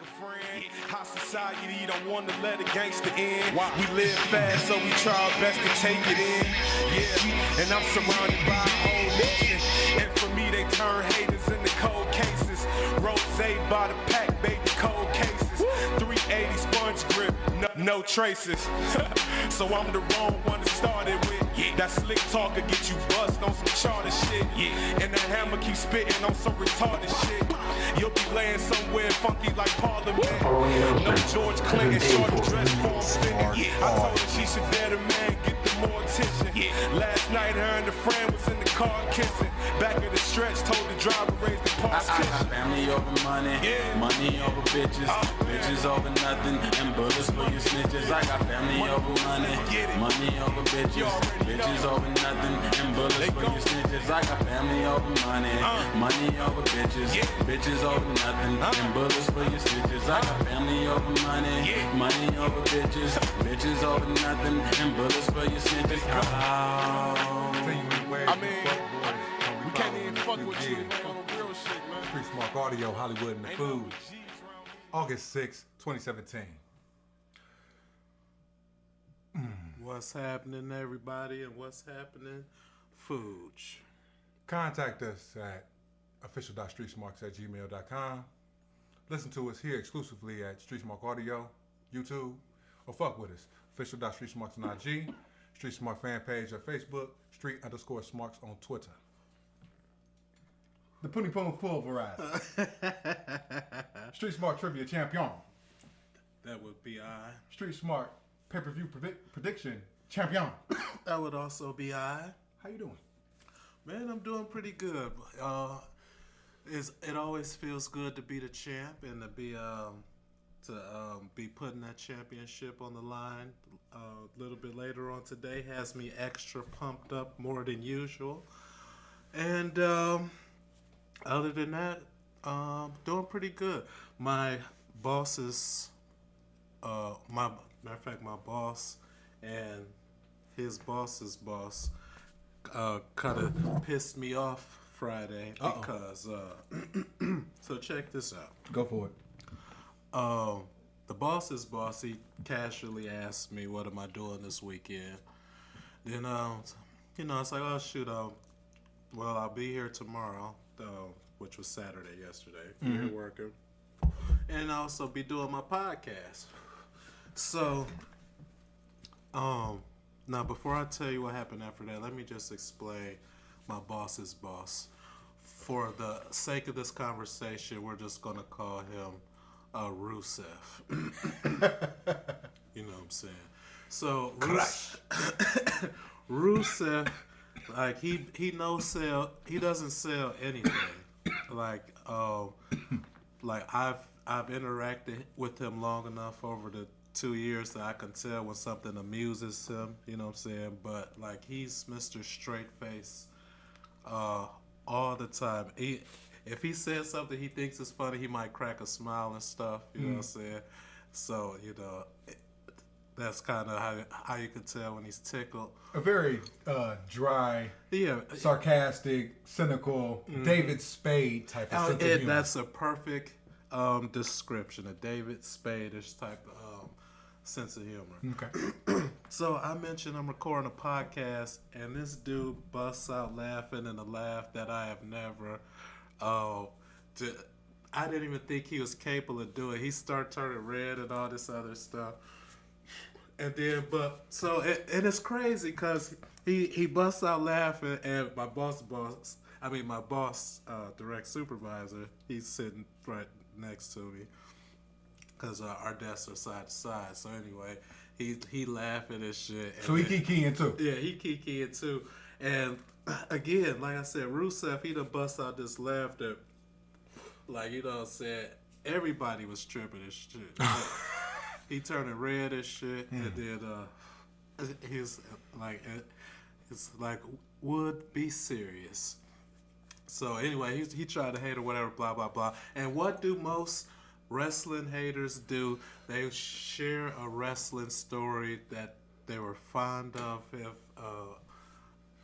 a friend. High society don't want to let a gangster in. We live fast, so we try our best to take it in. Yeah, and I'm surrounded by a whole nation. And for me, they turn haters into cold cases. Rose by the pack, baby, cold cases. 380 sponge grip, no traces. So I'm the wrong one to start it with. That slick talk could get you bust on some charter shit. And that hammer keep spitting on some retarded shit. You'll be laying somewhere funky like Parliament. No George Clinton, short dress form fitting. I told her she should dare the man, get the more attention. Last night her and the friend was in the car kissing. Back of the stretch, told the driver raise the pause. I got family over money, money over bitches, bitches over nothing, and bullets for you snitches. I got family over money, money over bitches, bitches over nothing, and bullets for you snitches. I got family over money, money over bitches, bitches over nothing, and bullets for you snitches. I got family over money, money over bitches, bitches over nothing, and bullets for you snitches. I mean, we can't even fuck with you on real shit, man. Street Smark Audio, Hollywood and the Food. August 6, 2017. What's happening, everybody, and what's happening, Fooge? Contact us at official.streetsmarks@gmail.com. Listen to us here exclusively at Street Smark Audio, YouTube, or fuck with us. Official.streetsmarks on IG, Street Smart fan page on Facebook, Street_Smarks on Twitter. The Puni Pum Full variety. Street Smart Trivia Champion. That would be I. Street Smart Pay-Per-View Prediction Champion. That would also be I. How you doing? Man, I'm doing pretty good. It always feels good to be the champ and to be putting that championship on the line a little bit later on today has me extra pumped up more than usual. And other than that, doing pretty good. My boss's, my boss and his boss's boss kind of pissed me off Friday because, so check this out. Go for it. The boss's boss, he casually asked me, what am I doing this weekend? Then, it's like, oh, shoot, well, I'll be here tomorrow, which was Saturday yesterday, here working, and I'll also be doing my podcast. So, now before I tell you what happened after that, let me just explain my boss's boss. For the sake of this conversation, we're just going to call him Rusev. You know what I'm saying? So Rusev, like he doesn't sell anything. Like I've interacted with him long enough over the 2 years that I can tell when something amuses him. You know what I'm saying? But like he's Mr. Straight Face all the time. If he says something he thinks is funny, he might crack a smile and stuff. You know what I'm saying? So, that's kind of how you can tell when he's tickled. A very dry, sarcastic, cynical, David Spade type of sense of humor. That's a perfect description, a David Spade-ish type of sense of humor. Okay. So I mentioned I'm recording a podcast, and this dude busts out laughing in a laugh that I have never... I didn't even think he was capable of doing it. He started turning red and all this other stuff. And then, and it's crazy because he busts out laughing, and my boss, direct supervisor, he's sitting right next to me because our desks are side to side. So anyway, he laughing and shit. So he kikiing too. Yeah, he kikiing too. And again, like I said, Rusev, he done bust out this laughter. Like, you know what I'm saying? Everybody was tripping and shit. He turning red and shit. And then he's like, it's like, would be serious. So anyway, he tried to hate or whatever, blah, blah, blah. And what do most wrestling haters do? They share a wrestling story that they were fond of,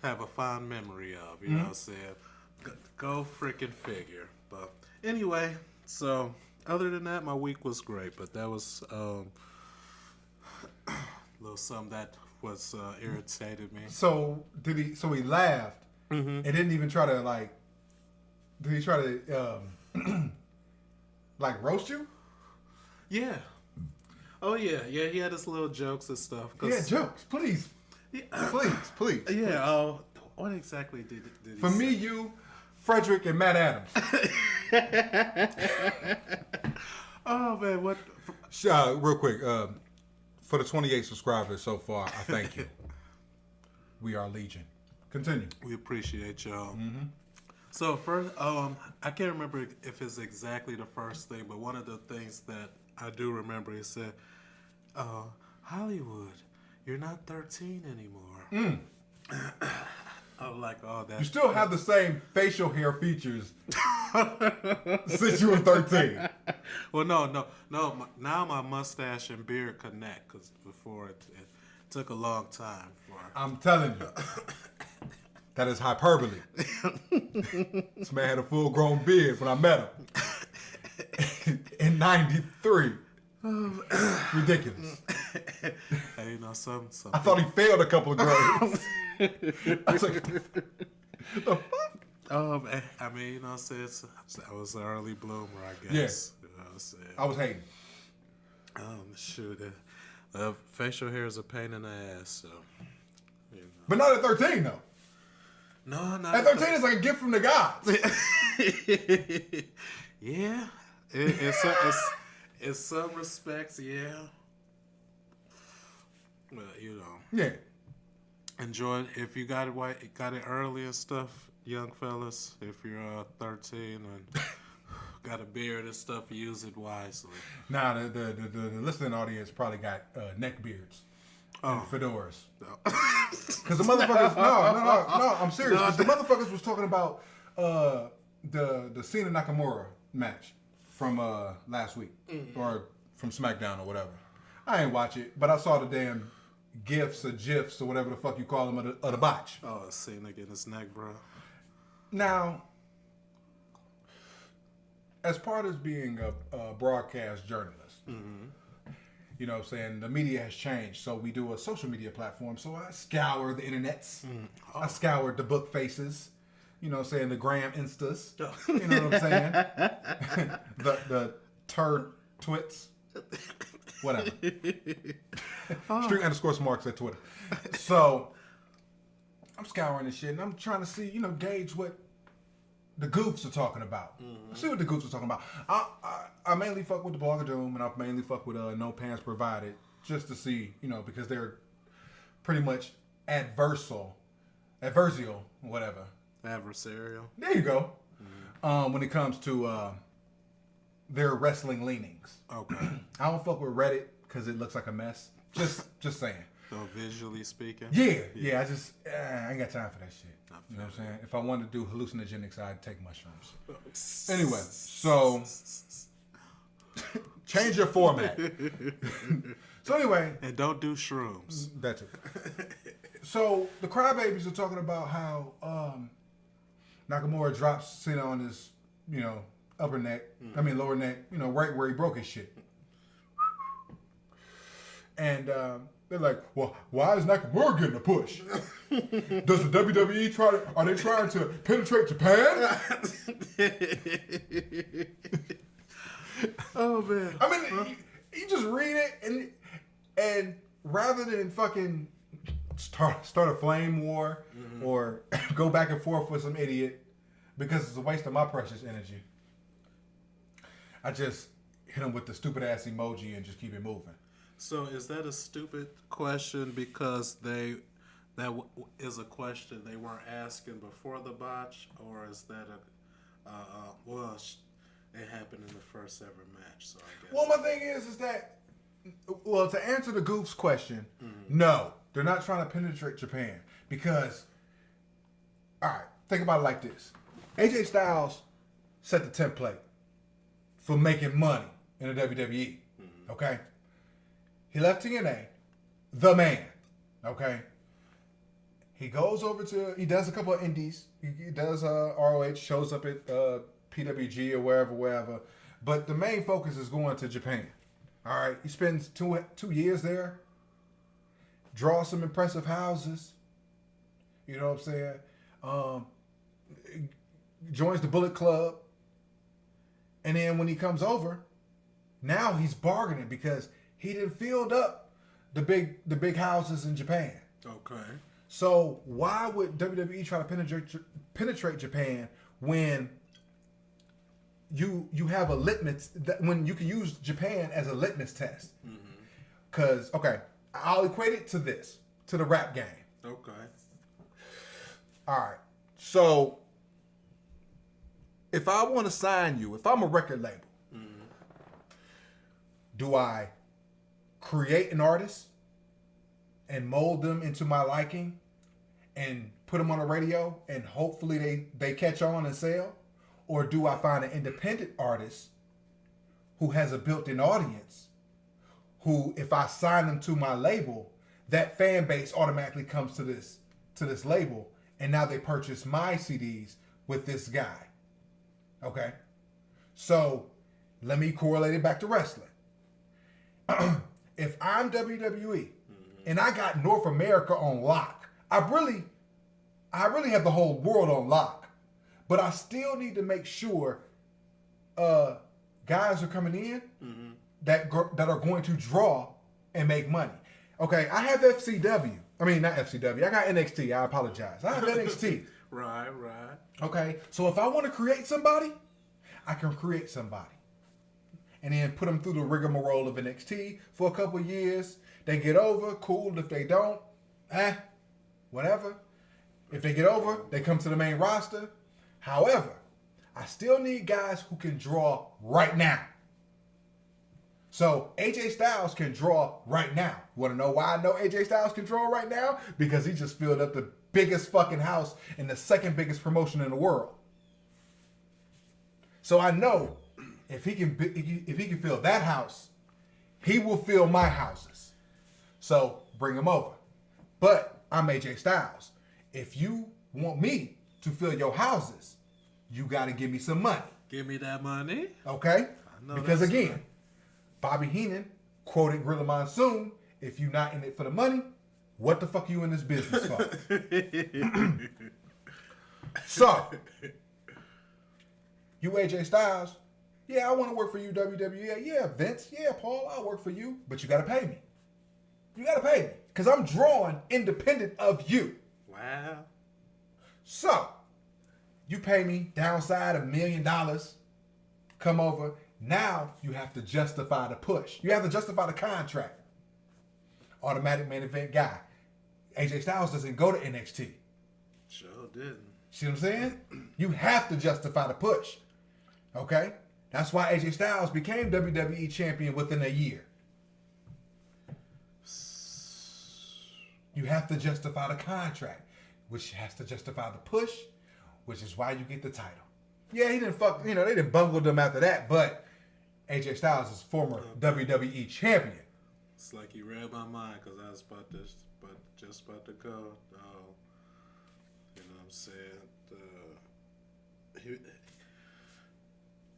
have a fond memory of, you know what I'm saying? Go freaking figure. But anyway, so other than that, my week was great. But that was a little something that was irritated me. So did he? So he laughed and didn't even try to like. Did he try to like roast you? Yeah. Oh yeah, yeah. He had his little jokes and stuff. Yeah, jokes, please, please. Yeah. What exactly did he For me, you, Frederick, and Matt Adams. Oh man, what? Real quick, for the 28 subscribers so far, I thank you. We are Legion. Continue. We appreciate y'all. So first, I can't remember if it's exactly the first thing, but one of the things that I do remember, he said, "Hollywood, you're not 13 anymore." I'm like, oh, that. You still have the same facial hair features since you were 13. Well, no. Now my mustache and beard connect, because before it took a long time for. I'm telling you, that is hyperbole. This man had a full-grown beard when I met him in '93. Ridiculous. Hey, you know, some. I thought he failed a couple of grades. I was like, the fuck? I mean, you know, I was an early bloomer, I guess. Yeah. You know what I'm saying? I was hating. Shoot, facial hair is a pain in the ass, so. You know. But not at 13, though. No, not At 13 is like a gift from the gods. Yeah, in some respects, yeah. Well, you know. Yeah. Enjoy it. If you got it early and stuff, young fellas. If you're 13 and got a beard and stuff, use it wisely. Nah, the listening audience probably got neck beards and fedoras. Because the motherfuckers, no, I'm serious. Because the motherfuckers was talking about the Cena Nakamura match from last week or from SmackDown or whatever. I ain't watch it, but I saw the damn GIFs or GIFs or whatever the fuck you call them of the botch. Oh, Cena getting his neck, bro. Now, as part of being a broadcast journalist, you know what I'm saying, the media has changed. So we do a social media platform. So I scour the internets. I scoured the book faces. You know what I'm saying, the gram instas. You know what I'm saying? the turd twits. Whatever. Street_Smarks at Twitter. So I'm scouring this shit and I'm trying to see, you know, gauge what the goofs are talking about. See what the goofs are talking about. I mainly fuck with the Blogger Doom and I mainly fuck with No Pants Provided just to see, you know, because they're pretty much adversarial, whatever. Adversarial. There you go. When it comes to their wrestling leanings. Okay. I don't fuck with Reddit because it looks like a mess. Just saying. So visually speaking. Yeah. I ain't got time for that shit. You know what I'm saying? If I wanted to do hallucinogenics, I'd take mushrooms. Anyway, so change your format. So anyway, and don't do shrooms. That's it. So the crybabies are talking about how Nakamura drops Cena on his, you know, lower neck, you know, right where he broke his shit. And they're like, well, why is Nakamura getting a push? Does the WWE are they trying to penetrate Japan? Oh, man. I mean, you just read it and rather than fucking start a flame war or go back and forth with some idiot because it's a waste of my precious energy, I just hit him with the stupid ass emoji and just keep it moving. So is that a stupid question because is a question they weren't asking before the botch, or is that it happened in the first ever match? So I guess. Well, my thing is that, well, to answer the Goof's question, no, they're not trying to penetrate Japan because, all right, think about it like this: AJ Styles set the template for making money in the WWE. Okay. He left TNA, the man, okay? He goes over he does a couple of indies. He does ROH, shows up at PWG or wherever. But the main focus is going to Japan. All right, he spends two years there, draws some impressive houses. You know what I'm saying? Joins the Bullet Club, and then when he comes over, now he's bargaining because he didn't filled up the big houses in Japan. Okay. So why would WWE try to penetrate Japan when you have a litmus when you can use Japan as a litmus test? Because okay, I'll equate it to the rap game. Okay. All right. So if I want to sign you, if I'm a record label, do I create an artist and mold them into my liking and put them on the radio and hopefully they catch on and sell? Or do I find an independent artist who has a built-in audience who, if I sign them to my label, that fan base automatically comes to this label, and now they purchase my CDs with this guy? Okay? So let me correlate it back to wrestling. If I'm WWE and I got North America on lock, I really have the whole world on lock, but I still need to make sure guys are coming in that are going to draw and make money. Okay, I have FCW. I mean, not FCW. I got NXT. I apologize. I have NXT. Right. Okay, so if I want to create somebody, I can create somebody. And then put them through the rigmarole of NXT for a couple years. They get over, cool. If they don't, whatever. If they get over, they come to the main roster. However, I still need guys who can draw right now. So AJ Styles can draw right now. Want to know why I know AJ Styles can draw right now? Because he just filled up the biggest fucking house in the second biggest promotion in the world. So I know if he can fill that house, he will fill my houses. So bring him over. But I'm AJ Styles. If you want me to fill your houses, you got to give me some money. Give me that money. Okay? I know because that's again, right. Bobby Heenan quoted Gorilla Monsoon, if you're not in it for the money, what the fuck are you in this business for? So, you AJ Styles, yeah, I want to work for you, WWE. Yeah, Vince. Yeah, Paul, I'll work for you. But you got to pay me. You got to pay me. Because I'm drawing independent of you. Wow. So, you pay me downside $1 million. Come over. Now, you have to justify the push. You have to justify the contract. Automatic main event guy. AJ Styles doesn't go to NXT. Sure didn't. See what I'm saying? You have to justify the push. Okay? That's why AJ Styles became WWE champion within a year. You have to justify the contract, which has to justify the push, which is why you get the title. Yeah, he didn't they didn't bungle them after that, but AJ Styles is former WWE champion. It's like you read my mind because I was just about to go. You know what I'm saying?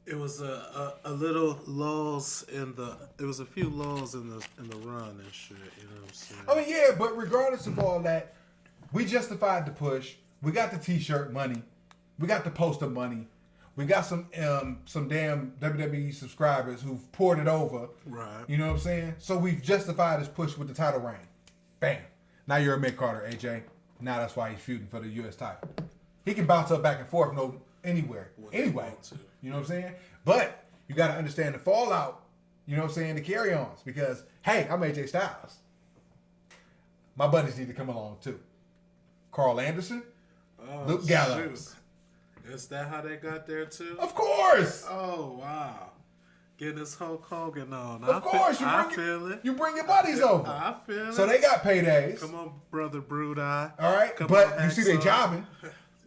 It was a little lulls in the. It was a few lulls in the run and shit. You know what I'm saying? I mean, yeah, but regardless of all that, we justified the push. We got the T-shirt money. We got the poster money. We got some damn WWE subscribers who've poured it over. Right. You know what I'm saying? So we've justified his push with the title reign. Bam. Now you're a mid-carder, AJ. Now that's why he's feuding for the U.S. title. He can bounce up back and forth anywhere. Anyway. You know what I'm saying? But you got to understand the fallout, you know what I'm saying, the carry-ons. Because, hey, I'm AJ Styles. My buddies need to come along, too. Carl Anderson, Luke Gallows. Shoot. Is that how they got there, too? Of course! Oh, wow. Getting this Hulk Hogan on. Of course. I feel it. You bring your buddies over. I feel it. So they got paydays. Come on, Brother Brood Eye. All right? Come but on, you see they Hacksaw. jobbing.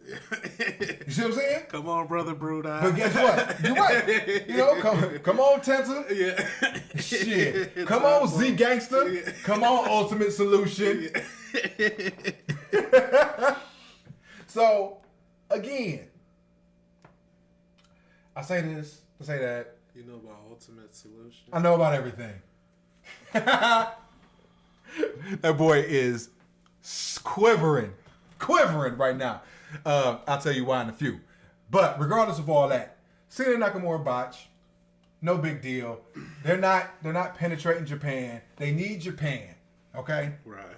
You see what I'm saying? Come on, Brother Brood Eye. But guess what? You're right. You know, come on, Tenta. Yeah. Shit. Come on, Z Gangster. Yeah. Come on, Ultimate Solution. So, again, I say this to say that You know about Ultimate Solution? I know about everything. That boy is quivering right now. I'll tell you why in a few. But regardless of all that, Cena Nakamura Botch, no big deal. They're not penetrating Japan. They need Japan, okay? Right.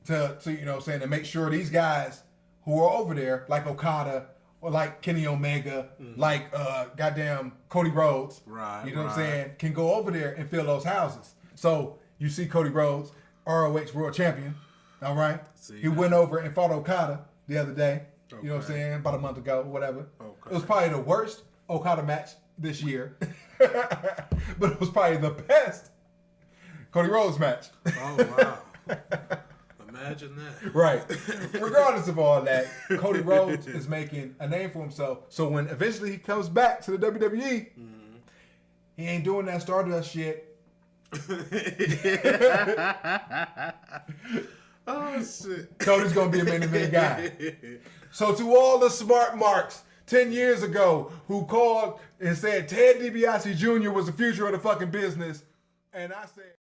To you know what I'm saying, to make sure these guys who are over there, like Okada or like Kenny Omega, like goddamn Cody Rhodes, Right, you know what I'm right. saying, can go over there and fill those houses. So you see Cody Rhodes, ROH World Champion, all right? See He that. went over and fought Okada the other day, you know what I'm Okay. saying, about a month ago, whatever. Okay. It was probably the worst Okada match this year, but it was probably the best Cody Rhodes match. Oh, wow. Imagine that. Right. Regardless of all that, Cody Rhodes is making a name for himself. So when eventually he comes back to the WWE, he ain't doing that Stardust shit. Oh, shit. Cody's going to be a main event guy. So to all the smart marks 10 years ago who called and said Ted DiBiase Jr. was the future of the fucking business, and I said...